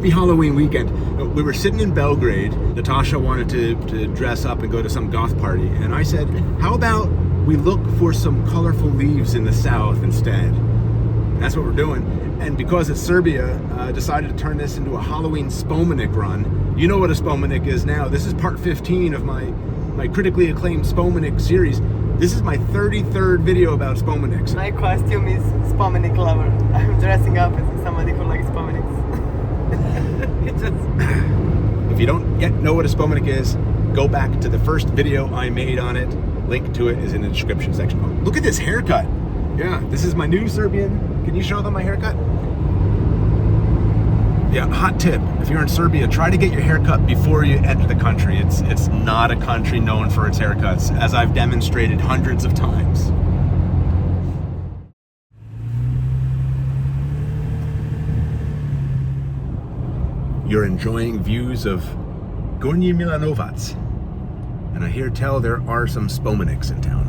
happy Halloween weekend. We were sitting in Belgrade. Natasha wanted to dress up and go to some goth party. And I said, how about we look for some colorful leaves in the south instead? And that's what we're doing. And because it's Serbia, I decided to turn this into a Halloween Spomenic run. You know what a Spomenic is now. This is part 15 of my critically acclaimed Spomenic series. This is my 33rd video about Spomenics. My costume is Spomenic lover. I'm dressing up as somebody who likes Spomenics. If you don't yet know what a Spomenic is, go back to the first video I made on it. Link to it is in the description section. Oh, look at this haircut. Yeah, this is my new Serbian. Can you show them my haircut? Yeah, hot tip. If you're in Serbia, try to get your haircut before you enter the country. It's not a country known for its haircuts, as I've demonstrated hundreds of times. You're enjoying views of Gornji Milanovac, and I hear tell there are some Spomenics in town.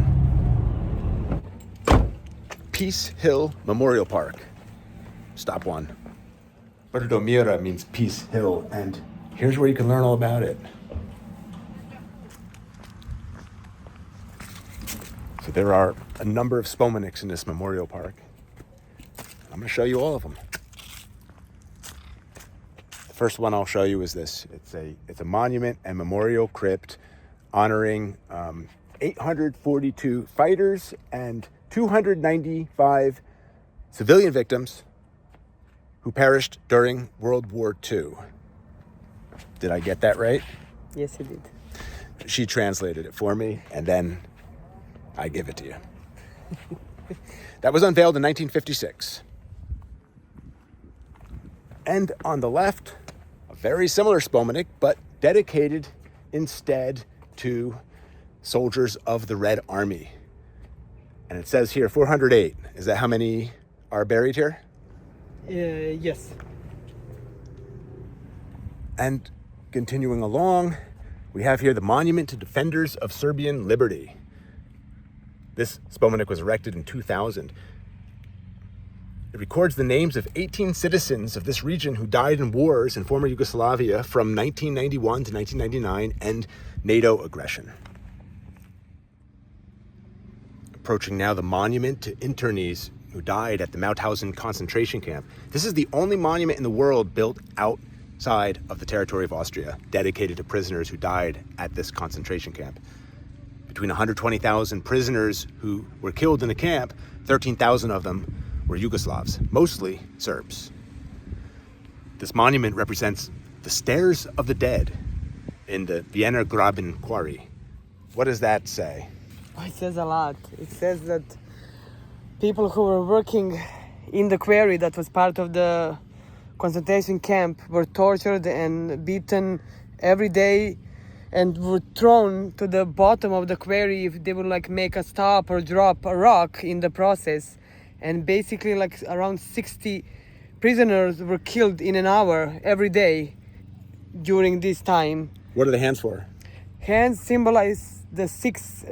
Peace Hill Memorial Park. Stop one. Brdo Mira means Peace Hill, and here's where you can learn all about it. So there are a number of Spomenics in this memorial park. I'm going to show you all of them. The first one I'll show you is this. It's a monument and memorial crypt honoring 842 fighters and 295 civilian victims who perished during World War II. Did I get that right? Yes, you did. She translated it for me, and then I give it to you. That was unveiled in 1956. And on the left, a very similar Spomenic, but dedicated instead to soldiers of the Red Army. And it says here 408. Is that how many are buried here? Yes. And continuing along, we have here the Monument to Defenders of Serbian Liberty. This Spomenic was erected in 2000. It records the names of 18 citizens of this region who died in wars in former Yugoslavia from 1991 to 1999 and NATO aggression. Approaching now the monument to internees who died at the Mauthausen concentration camp. This is the only monument in the world built outside of the territory of Austria, dedicated to prisoners who died at this concentration camp. Between 120,000 prisoners who were killed in the camp, 13,000 of them were Yugoslavs, mostly Serbs. This monument represents the Stairs of the Dead in the Vienna Graben quarry. What does that say? It says a lot. It says that people who were working in the quarry that was part of the concentration camp were tortured and beaten every day and were thrown to the bottom of the quarry if they would make a stop or drop a rock in the process. And basically around 60 prisoners were killed in an hour every day during this time. What are the hands for? Hands symbolize the 6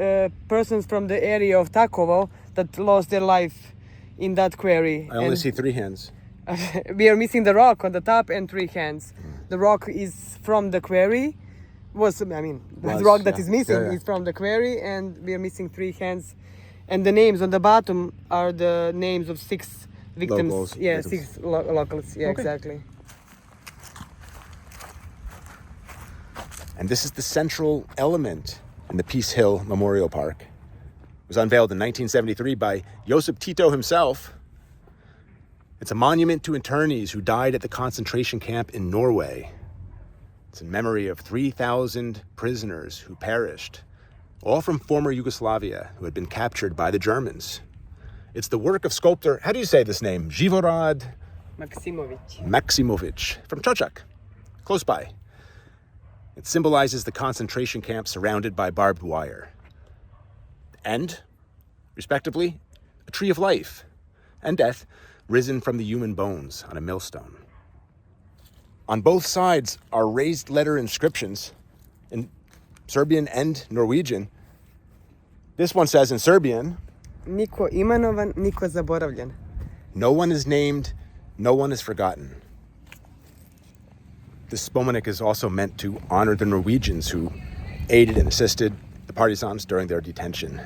persons from the area of Takovo that lost their life in that quarry. I only see 3 hands. We are missing the rock on the top and 3 hands. The rock is from the quarry. The rock that is missing is from the quarry, and we are missing 3 hands. And the names on the bottom are the names of 6 victims. Locals. Yeah, victims. 6 locals. Yeah, okay. Exactly. And this is the central element in the Peace Hill Memorial Park. It was unveiled in 1973 by Josip Tito himself. It's a monument to internees who died at the concentration camp in Norway. It's in memory of 3,000 prisoners who perished, all from former Yugoslavia, who had been captured by the Germans. It's the work of sculptor, how do you say this name? Živorad Maksimovic from Čačak, close by. It symbolizes the concentration camp surrounded by barbed wire. And, respectively, a tree of life and death risen from the human bones on a millstone. On both sides are raised letter inscriptions in Serbian and Norwegian. This one says in Serbian, Niko imenovan, niko zaboravljen. No one is named, no one is forgotten. This Spomenic is also meant to honor the Norwegians who aided and assisted the partisans during their detention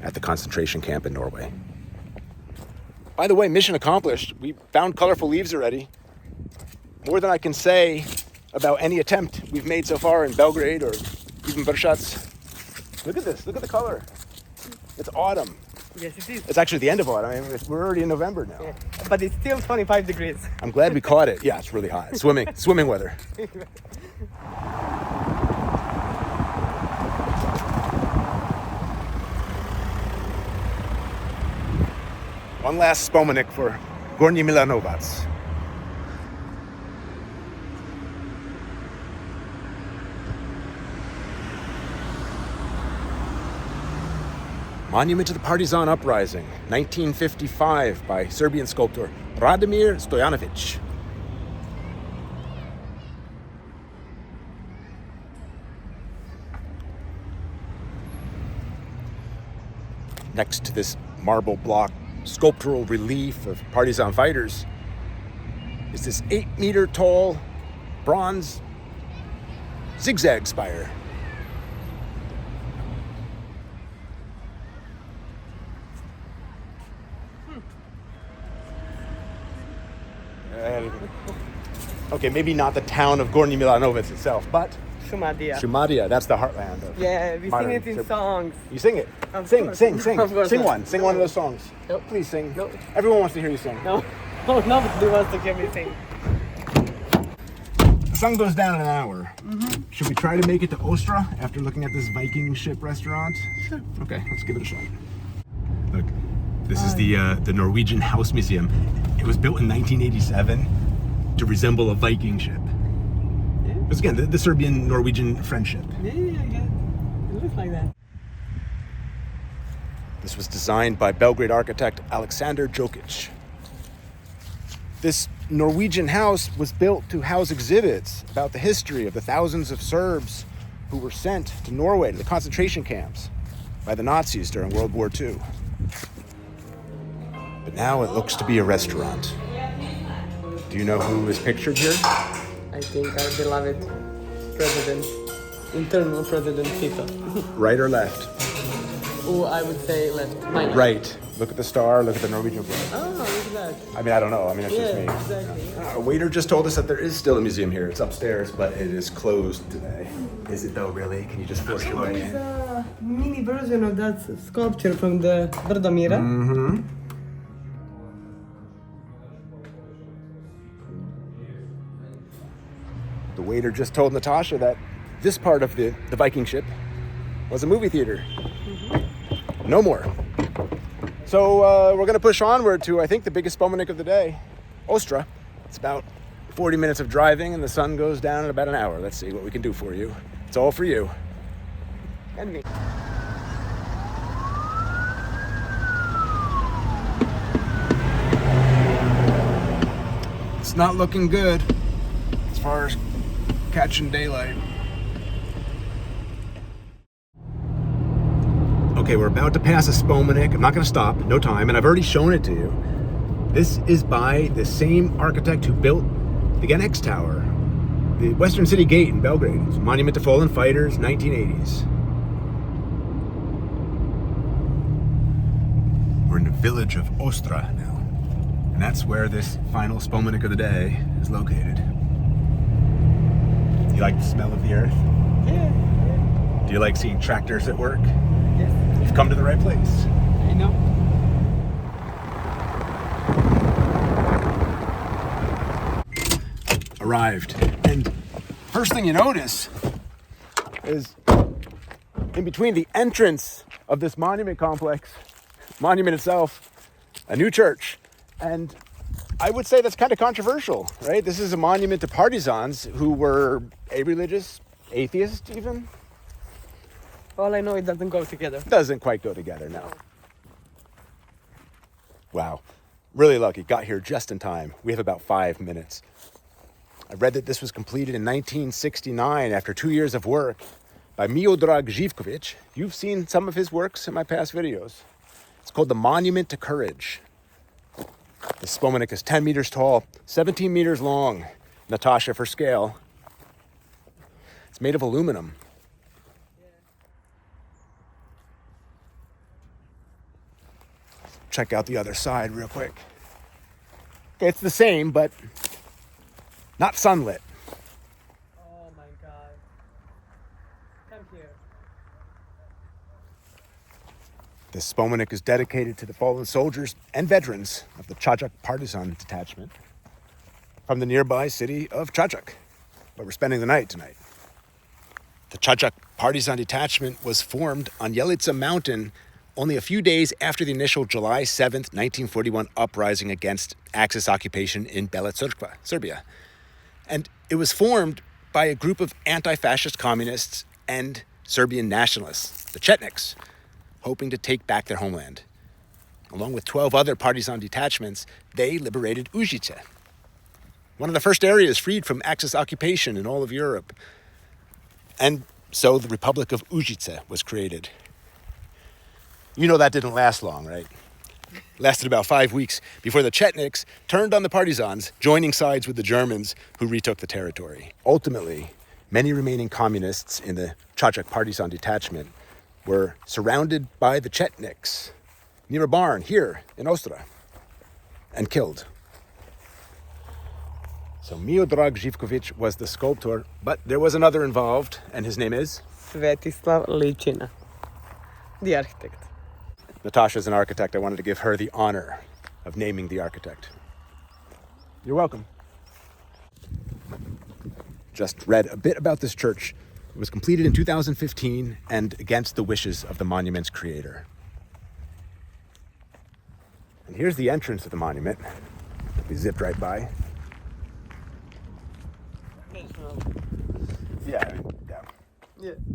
at the concentration camp in Norway. By the way, mission accomplished. We found colorful leaves already. More than I can say about any attempt we've made so far in Belgrade or even Bršac. Look at this, look at the color. It's autumn. Yes, it is. It's actually the end of autumn. I mean, we're already in November now. Yeah. But it's still 25 degrees. I'm glad we caught it. Yeah, it's really hot. Swimming weather. One last Spomenic for Gornji Milanovac. Monument to the Partisan Uprising, 1955, by Serbian sculptor Radomir Stojanovic. Next to this marble block sculptural relief of partisan fighters is this 8-meter tall bronze zigzag spire. Okay, maybe not the town of Gornji Milanovac itself, but Šumadija. Shumadia, that's the heartland of Yeah, we sing it in Serbia. songs. You sing it. Of Sing. course. Sing Of course not. Sing one of those songs. Nope. Please sing. Nope. Everyone wants to hear you sing. No, nobody wants to hear me sing. The sun goes down in an hour. Should we try to make it to Ostra after looking at this Viking ship restaurant? Sure. Okay, let's give it a shot. Look, this is the Norwegian House Museum. It was built in 1987 to resemble a Viking ship. Yeah. Because again, the Serbian-Norwegian friendship. Yeah. It looks like that. This was designed by Belgrade architect Aleksandar Jokic. This Norwegian house was built to house exhibits about the history of the thousands of Serbs who were sent to Norway to the concentration camps by the Nazis during World War II. But now it looks to be a restaurant. Do you know who is pictured here? I think our beloved president, internal president Tito. Right or left? Who I would say left. Mine. Right. Look at the star, look at the Norwegian flag. Oh, look at that. I mean, I don't know. I mean, that's just me. Exactly. A waiter just told us that there is still a museum here. It's upstairs, but it is closed today. Is it though, really? Can you just force your way It's in? a mini version of that sculpture from the Brdo mira. Mm-hmm. The waiter just told Natasha that this part of the Viking ship was a movie theater. No more. So we're going to push onward to, I think, the biggest Spomenic of the day, Ostra. It's about 40 minutes of driving, and the sun goes down in about an hour. Let's see what we can do for you. It's all for you. And me. It's not looking good as far as catching daylight. Okay, we're about to pass a Spomenic. I'm not going to stop, no time, and I've already shown it to you. This is by the same architect who built the Genex Tower, the Western City Gate in Belgrade. It's a monument to fallen fighters, 1980s. We're in the village of Ostra now, and that's where this final Spomenic of the day is located. Do you like the smell of the earth? Yeah. Do you like seeing tractors at work? Yes. You've come to the right place. I know. Arrived. And first thing you notice is in between the entrance of this monument complex, monument itself, a new church. And I would say that's kind of controversial, right? This is a monument to partisans who were a-religious, atheist even. All I know, it doesn't go together. Doesn't quite go together, no. Wow. Really lucky. Got here just in time. We have about 5 minutes. I read that this was completed in 1969 after 2 years of work by Miodrag Živković. You've seen some of his works in my past videos. It's called the Monument to Courage. The Spomenic is 10 meters tall, 17 meters long. Natasha, for scale, It's made of aluminum. Check out the other side real quick. It's the same, but not sunlit. Oh my God. Come here. This Spomenic is dedicated to the fallen soldiers and veterans of the Čačak Partisan detachment from the nearby city of Čačak, where we're spending the night tonight. The Čačak Partisan detachment was formed on Jelica Mountain only a few days after the initial July 7th, 1941 uprising against Axis occupation in Bela Crkva, Serbia. And it was formed by a group of anti-fascist communists and Serbian nationalists, the Chetniks, hoping to take back their homeland. Along with 12 other partisan detachments, they liberated Užice, one of the first areas freed from Axis occupation in all of Europe. And so the Republic of Užice was created. You know that didn't last long, right? It lasted about 5 weeks before the Chetniks turned on the partisans, joining sides with the Germans who retook the territory. Ultimately, many remaining communists in the Čačak Partisan detachment were surrounded by the Chetniks near a barn here in Ostra and killed. So Miodrag Živković was the sculptor, but there was another involved, and his name is? Svetislav Ličina, the architect. Natasha's an architect. I wanted to give her the honor of naming the architect. You're welcome. Just read a bit about this church. It was completed in 2015 and against the wishes of the monument's creator. And here's the entrance of the monument. We zipped right by. Yeah.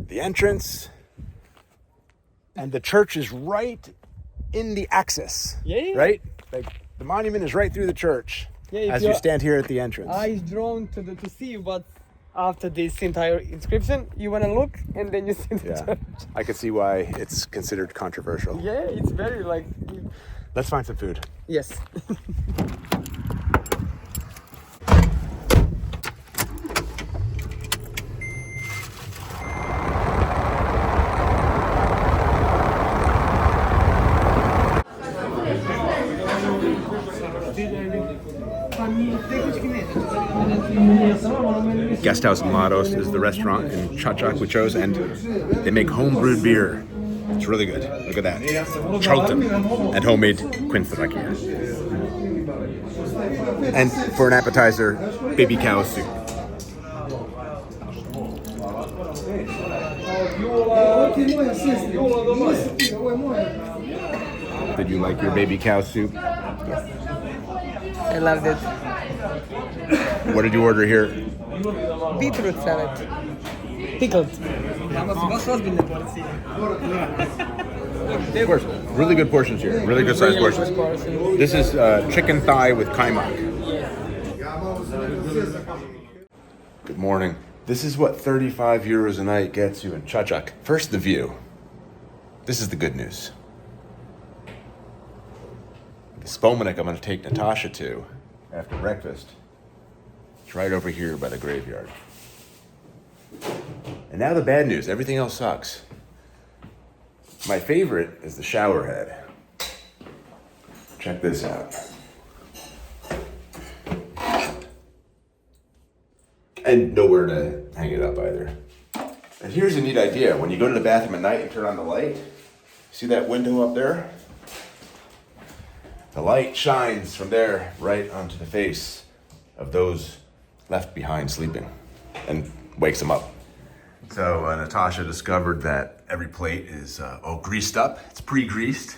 The entrance. And the church is right in the axis. Yeah. Right? Like the monument is right through the church as you stand here at the entrance. Eyes drawn to see what's after this entire inscription. You want to look and then you see the church. I can see why it's considered controversial. Yeah, it's very like... Let's find some food. Yes. Guest House Mlados is the restaurant in Čačak we chose, and they make home-brewed beer. It's really good. Look at that. Charlton and homemade quinthrakia. And for an appetizer, baby cow soup. Did you like your baby cow soup? I loved it. What did you order here? Beetroot salad. Pickled. Really good portions here. Really good sized portions. This is chicken thigh with kaimak. Good morning. This is what 35 euros a night gets you in Čačak. First, the view. This is the good news. The Spomenic I'm going to take Natasha to after breakfast. It's right over here by the graveyard. And now the bad news. Everything else sucks. My favorite is the shower head. Check this out. And nowhere to hang it up either. And here's a neat idea. When you go to the bathroom at night and turn on the light, see that window up there? The light shines from there right onto the face of those left behind sleeping and wakes them up. So Natasha discovered that every plate is all greased up. It's pre-greased.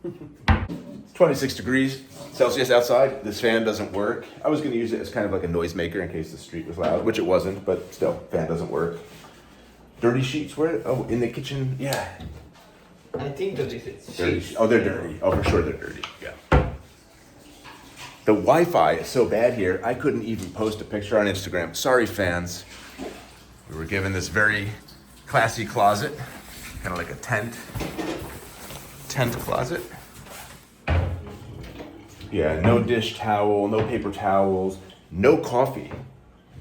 It's 26 degrees Celsius outside. This fan doesn't work. I was going to use it as kind of like a noisemaker in case the street was loud, which it wasn't, but still, fan doesn't work. Dirty sheets, where? Oh, in the kitchen, yeah. I think that it's Dirty. Oh, they're dirty. Oh, for sure they're dirty, yeah. The Wi-Fi is so bad here, I couldn't even post a picture on Instagram. Sorry, fans. We were given this very classy closet, kind of like a tent closet. Yeah, no dish towel, no paper towels, no coffee.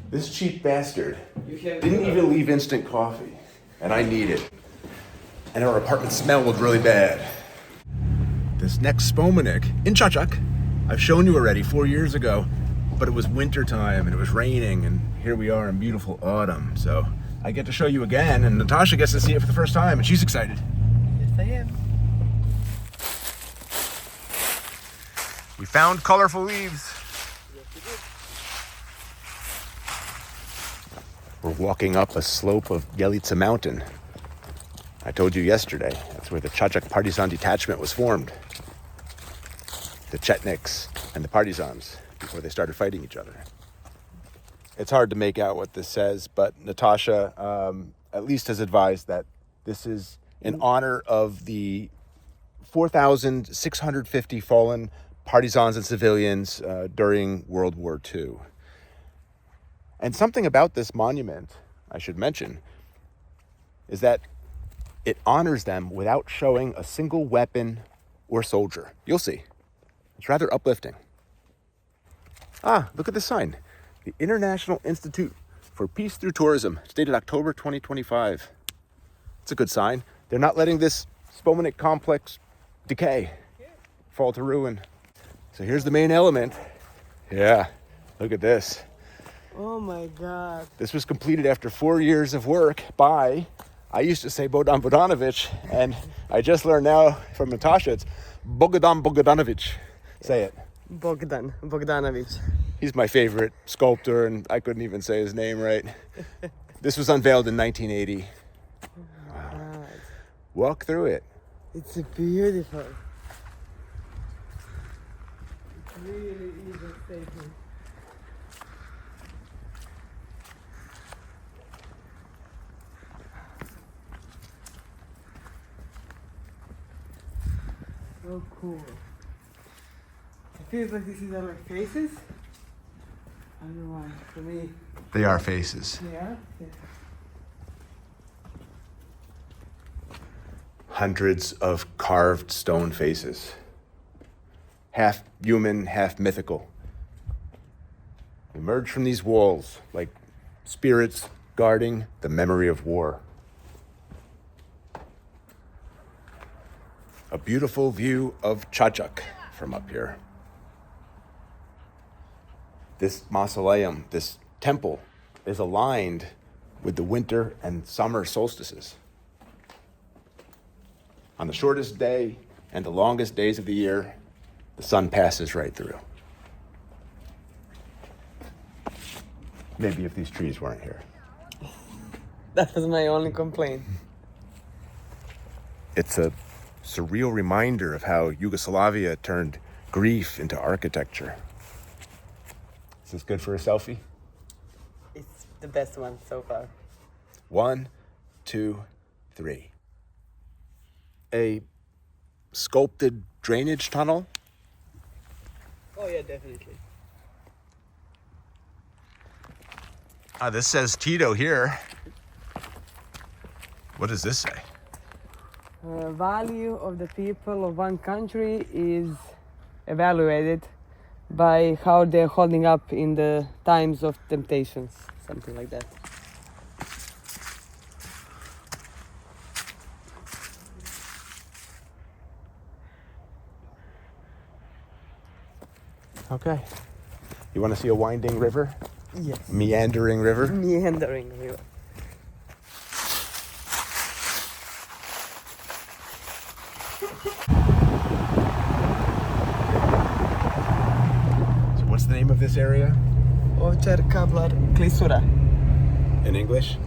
This cheap bastard didn't even leave instant coffee, and I need it. And our apartment smelled really bad. This next Spomenic in Čačak, I've shown you already 4 years ago, but it was winter time and it was raining, and here we are in beautiful autumn. So I get to show you again, and Natasha gets to see it for the first time, and she's excited. Yes, I am. We found colorful leaves. We're walking up a slope of Jelica Mountain. I told you yesterday, that's where the Čačak Partisan detachment was formed. The Chetniks and the Partisans, before they started fighting each other. It's hard to make out what this says, but Natasha at least has advised that this is in honor of the 4,650 fallen partisans and civilians during World War II. And something about this monument, I should mention, is that it honors them without showing a single weapon or soldier. You'll see. It's rather uplifting. Ah, look at the sign. The International Institute for Peace Through Tourism, dated October 2025. It's a good sign. They're not letting this Spomenic complex decay, fall to ruin. So here's the main element. Yeah, look at this. Oh my God. This was completed after 4 years of work by, I used to say Bodan Bodanovic, and I just learned now from Natasha, it's Bogodan Bogdanovic. Say it. Bogdan Bogdanovic. He's my favorite sculptor, and I couldn't even say his name right. This was unveiled in 1980. Wow. Walk through it. It's beautiful. It's really breathtaking. So cool. It feels like this is our faces. I don't know why. For me, They are faces. yeah. Hundreds of carved stone faces. Half human, half mythical. Emerge from these walls like spirits guarding the memory of war. A beautiful view of Čačak from up here. This mausoleum, this temple, is aligned with the winter and summer solstices. On the shortest day and the longest days of the year, the sun passes right through. Maybe if these trees weren't here. That was my only complaint. It's a surreal reminder of how Yugoslavia turned grief into architecture. Is this good for a selfie? It's the best one so far. 1, 2, 3. A sculpted drainage tunnel. Oh yeah, definitely. This says Tito here. What does this say? Value of the people of one country is evaluated by how they're holding up in the times of temptations, something like that. Okay. You want to see a winding river? Yes. Meandering river? Meandering river. So what's the name of this area? Ovčar-Kablar Gorge. In English?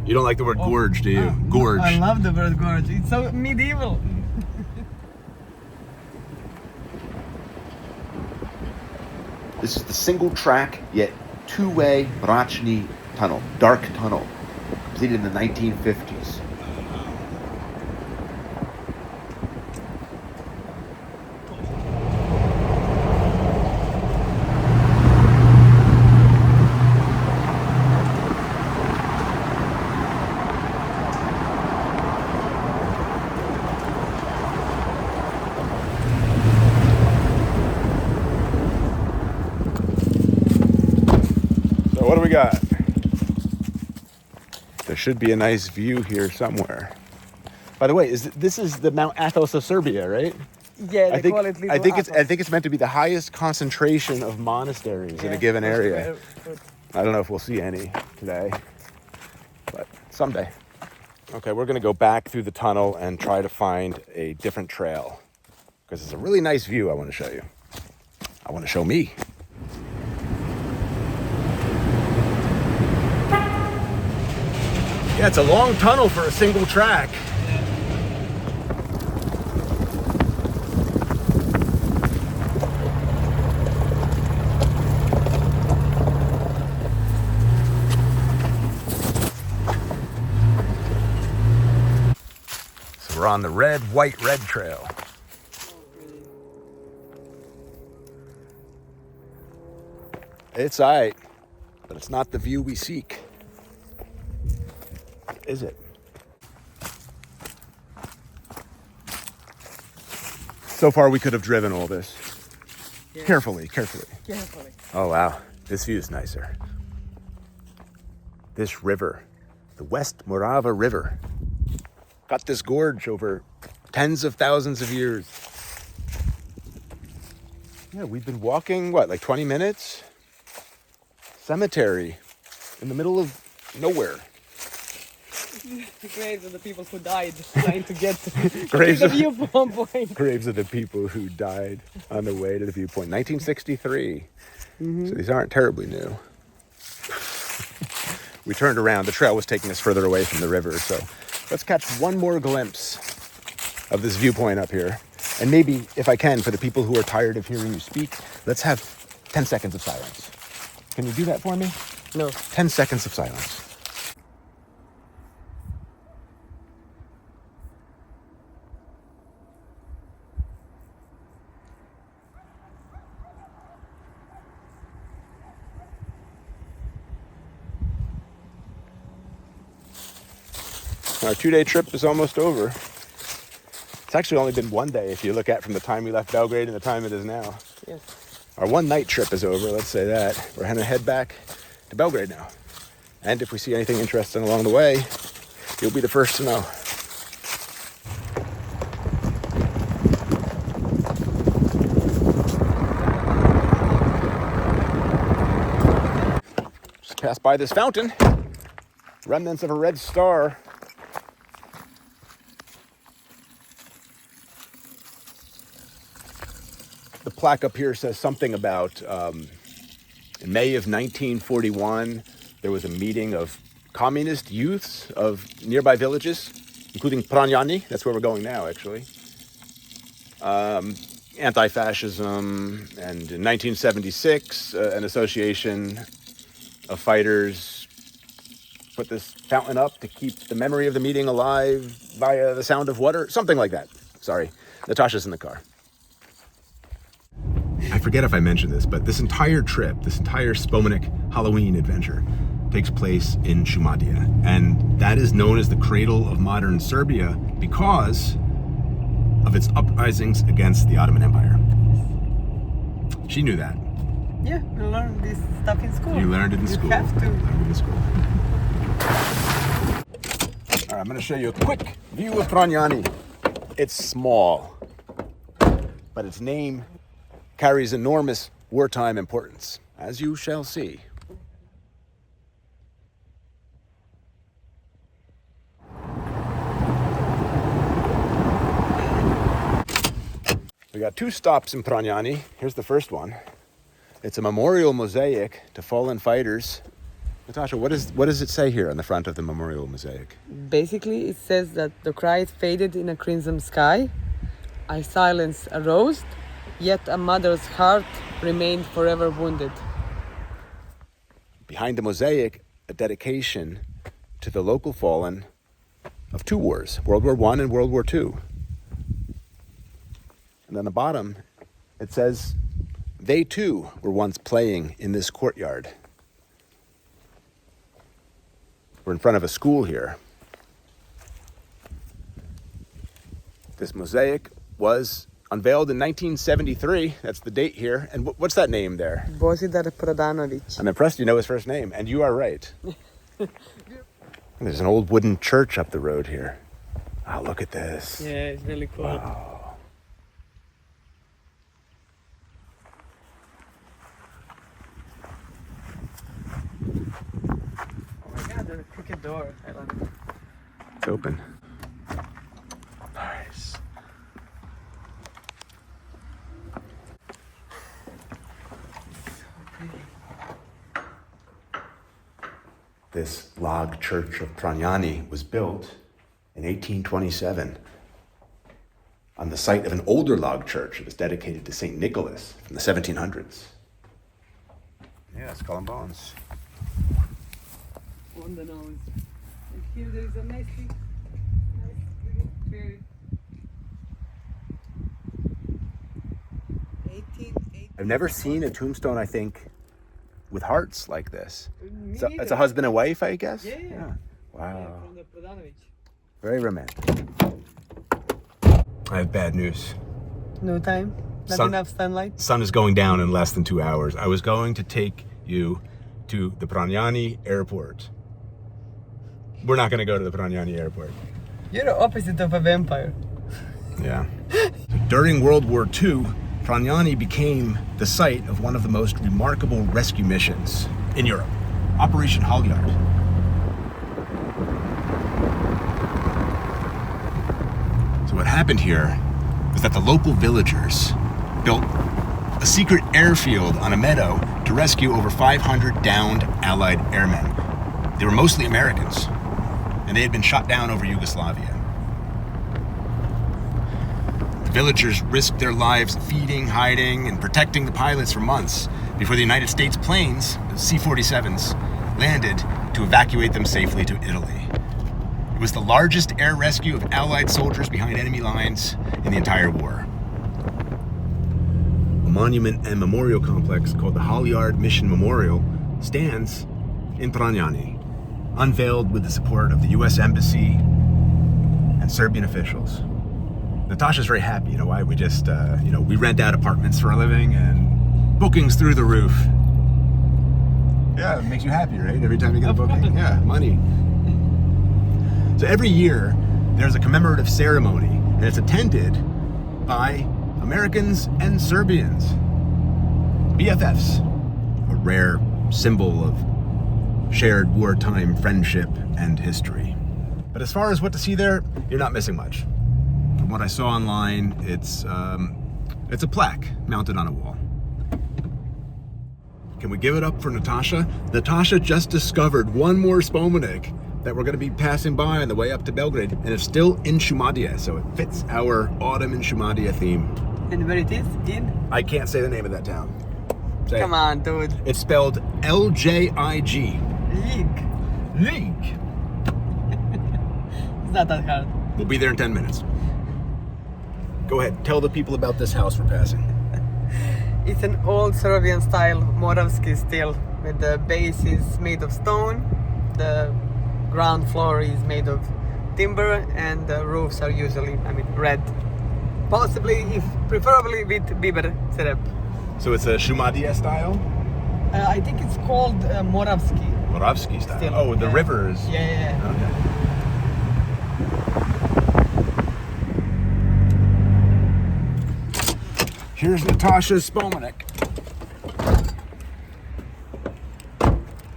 You don't like the word gorge, do you? Gorge. I love the word gorge. It's so medieval. This is the single track yet two-way Mračni tunnel, dark tunnel, completed in the 1950s. we got? There should be a nice view here somewhere. By the way, this is the Mount Athos of Serbia, right? Yeah, they call it Little I think Athos. it's meant to be the highest concentration of monasteries in a given area. I don't know if we'll see any today, but someday. Okay, we're gonna go back through the tunnel and try to find a different trail because it's a really nice view I want to show you. I want to show me. Yeah, it's a long tunnel for a single track. So we're on the red trail. It's all right, but it's not the view we seek. Is it? So far we could have driven all this. Yeah. Carefully. Carefully. Oh wow, this view is nicer. This river, the West Morava River, got this gorge over tens of thousands of years. Yeah, we've been walking, like 20 minutes? Cemetery in the middle of nowhere. The graves of the people who died trying to get to Graves the of- viewpoint. Graves of the people who died on the way to the viewpoint. 1963. So these aren't terribly new. We turned around. The trail was taking us further away from the river. So let's catch one more glimpse of this viewpoint up here. And maybe, if I can, for the people who are tired of hearing you speak, let's have 10 seconds of silence. Can you do that for me? No. 10 seconds of silence. Our 2-day trip is almost over. It's actually only been 1 day if you look at from the time we left Belgrade and the time it is now. Yes. Our 1-night trip is over, let's say that. We're gonna head back to Belgrade now. And if we see anything interesting along the way, you'll be the first to know. Just passed by this fountain. Remnants of a red star. The plaque up here says something about in May of 1941, there was a meeting of communist youths of nearby villages, including Pranjani, that's where we're going now, actually. Anti-fascism, and in 1976, an association of fighters put this fountain up to keep the memory of the meeting alive via the sound of water, something like that. Sorry, Natasha's in the car. I forget if I mentioned this, but this entire trip, this entire Spomenic Halloween adventure takes place in Šumadija. And that is known as the cradle of modern Serbia because of its uprisings against the Ottoman Empire. She knew that. Yeah, we learned this stuff in school. You learned it in school. You have to. You learned it in school. All right, I'm going to show you a quick view of Pranjani. It's small, but its name carries enormous wartime importance, as you shall see. We got 2 stops in Pranjani. Here's the first one. It's a memorial mosaic to fallen fighters. Natasha, what does it say here on the front of the memorial mosaic? Basically, it says that the cries faded in a crimson sky, a silence arose, yet a mother's heart remained forever wounded. Behind the mosaic, a dedication to the local fallen of 2 wars, World War I and World War II. And on the bottom, it says, they too were once playing in this courtyard. We're in front of a school here. This mosaic was Unveiled in 1973. That's the date here. And what's that name there? Božidar Prodanović. I'm impressed you know his first name. And you are right. There's an old wooden church up the road here. Oh, look at this. Yeah, it's really cool. Wow. Oh my god, there's a crooked door. I love it. It's open. Nice. This log church of Pranjani was built in 1827 on the site of an older log church. It was dedicated to St. Nicholas from the 1700s. Yeah, skull and bones. On the nose. And here there is a nice little fairy. 1880. I've never seen a tombstone, I think, with hearts like this. Me So neither. it's a husband and wife, I guess? Yeah. Wow. From the Prodanović. Very romantic. I have bad news. No time? Not Sun- enough sunlight? Sun is going down in less than 2 hours. I was going to take you to the Pranjani airport. We're not going to go to the Pranjani airport. You're the opposite of a vampire. Yeah. During World War II, Pranjani became the site of one of the most remarkable rescue missions in Europe, Operation Halyard. So what happened here was that the local villagers built a secret airfield on a meadow to rescue over 500 downed Allied airmen. They were mostly Americans, and they had been shot down over Yugoslavia. The villagers risked their lives feeding, hiding, and protecting the pilots for months before the United States planes, the C-47s, landed to evacuate them safely to Italy. It was the largest air rescue of Allied soldiers behind enemy lines in the entire war. A monument and memorial complex called the Halyard Mission Memorial stands in Pranjani, unveiled with the support of the U.S. Embassy and Serbian officials. Natasha's very happy, you know why? We just, we rent out apartments for a living and bookings through the roof. Yeah, it makes you happy, right? Every time you get a booking. Yeah, money. So every year, there's a commemorative ceremony, and it's attended by Americans and Serbians. BFFs, a rare symbol of shared wartime friendship and history. But as far as what to see there, you're not missing much. From what I saw online, it's a plaque mounted on a wall. Can we give it up for Natasha? Natasha just discovered one more Spomenic that we're going to be passing by on the way up to Belgrade, and it's still in Šumadija, so it fits our autumn in Šumadija theme. And where it is? In? I can't say the name of that town. Say Come it. on, dude. It's spelled Ljig. Ljig. Ljig. It's not that hard. We'll be there in 10 minutes. Go ahead, tell the people about this house we're passing. It's an old Serbian style Moravski style, with the base is made of stone, the ground floor is made of timber, and the roofs are usually, red. Possibly, preferably with biber syrup. So it's a Šumadija style? I think it's called Moravski. Moravski style. Still, Oh, the yeah. rivers. Yeah. Okay. Here's Natasha's Spomenic.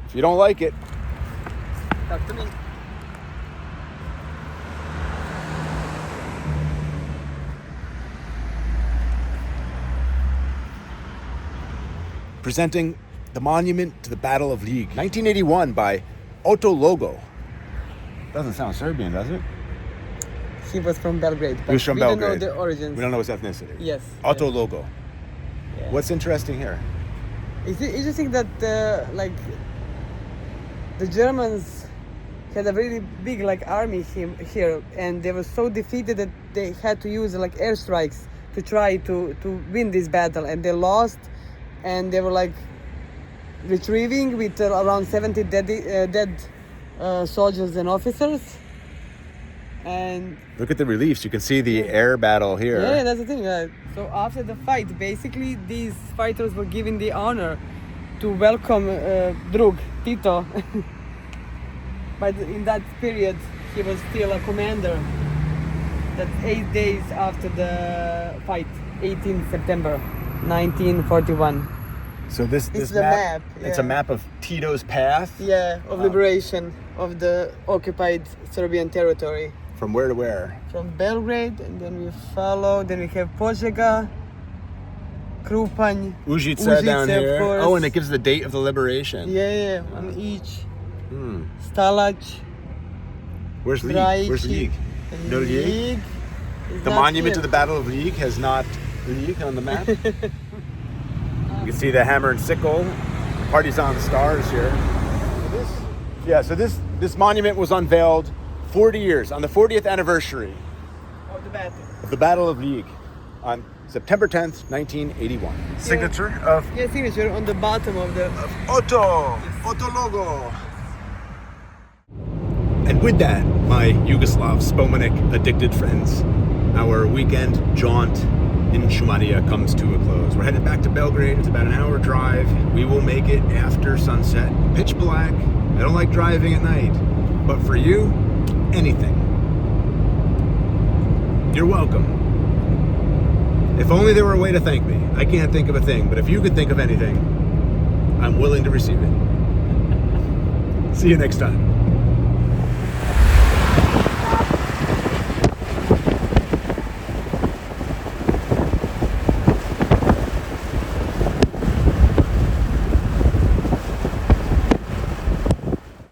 If you don't like it, Talk to me. presenting the monument to the Battle of Ljig, 1981 by Otto Logo. Doesn't sound Serbian, does it? He was from Belgrade, but He was from we Belgrade. don't know the origins. We don't know his ethnicity. Yes. Otto yes. Logo. Yeah. What's interesting here? It's interesting that the Germans had a really big army here, and they were so defeated that they had to use airstrikes to try to win this battle, and they lost, and they were retrieving with around 70 dead soldiers and officers, And Look at the reliefs. You can see the air battle here. yeah, that's the thing. So after the fight, basically these fighters were given the honor to welcome Drug Tito. But in that period, he was still a commander. That's 8 days after the fight, 18 September 1941. So this the map, it's a yeah. map of Tito's path. Yeah, of liberation of the occupied Serbian territory. From where to where? From Belgrade, and then we follow, then we have Požega, Krupanj, Užice down of here. course. Oh, and it gives the date of the liberation. Yeah, on each. Hmm. Stalać, Where's Ljig? Brajici, Where's Ljig? and No Ljig? Ljig is The not monument to here. the Battle of Ljig has not Ljig on the map. You can see the hammer and sickle, Partisan stars here. So this monument was unveiled 40 years, on the 40th anniversary Of the battle. of the Battle of Ljig on September 10th, 1981. Signature of Yeah, signature on the bottom of the... Otto logo. And with that, my Yugoslav Spomenic addicted friends, our weekend jaunt in Šumadija comes to a close. We're headed back to Belgrade. It's about an hour drive. We will make it after sunset. Pitch black. I don't like driving at night. But for you, anything. You're welcome. If only there were a way to thank me. I can't think of a thing, but if you could think of anything, I'm willing to receive it. See you next time.